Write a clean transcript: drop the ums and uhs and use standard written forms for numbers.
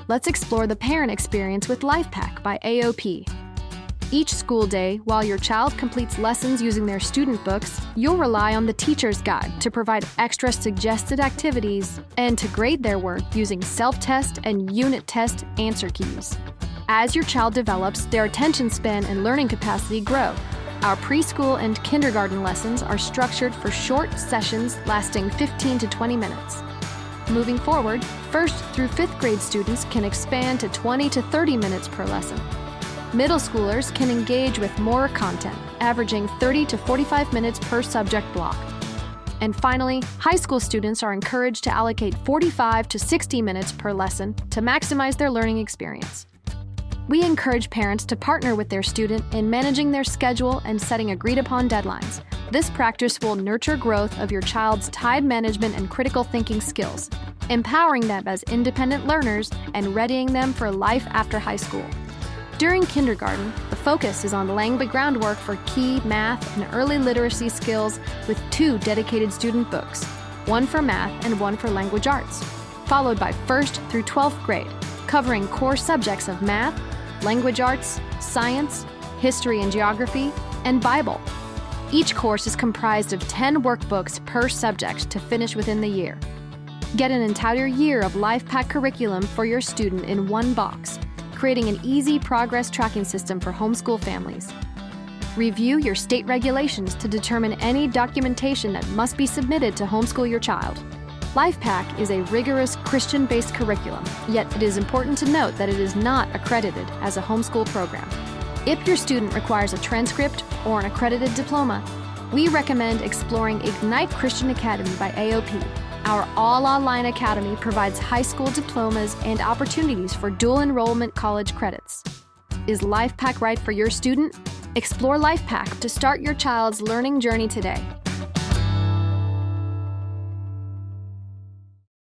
let's explore the parent experience with LIFEPAC by AOP. Each school day, while your child completes lessons using their student books, you'll rely on the teacher's guide to provide extra suggested activities and to grade their work using self-test and unit test answer keys. As your child develops, their attention span and learning capacity grow. Our preschool and kindergarten lessons are structured for short sessions lasting 15 to 20 minutes. Moving forward, 1st through 5th grade students can expand to 20 to 30 minutes per lesson. Middle schoolers can engage with more content, averaging 30 to 45 minutes per subject block. And finally, high school students are encouraged to allocate 45 to 60 minutes per lesson to maximize their learning experience. We encourage parents to partner with their student in managing their schedule and setting agreed-upon deadlines. This practice will nurture growth of your child's time management and critical thinking skills, empowering them as independent learners and readying them for life after high school. During kindergarten, the focus is on laying the groundwork for key math and early literacy skills with 2 dedicated student books, one for math and one for language arts, followed by 1st through 12th grade, covering core subjects of math, language arts, science, history and geography, and Bible. Each course is comprised of 10 workbooks per subject to finish within the year. Get an entire year of LIFEPAC curriculum for your student in one box, creating an easy progress tracking system for homeschool families. Review your state regulations to determine any documentation that must be submitted to homeschool your child. LIFEPAC is a rigorous Christian-based curriculum, yet it is important to note that it is not accredited as a homeschool program. If your student requires a transcript or an accredited diploma, we recommend exploring Ignite Christian Academy by AOP. Our all-online academy provides high school diplomas and opportunities for dual enrollment college credits. Is LIFEPAC right for your student? Explore LIFEPAC to start your child's learning journey today.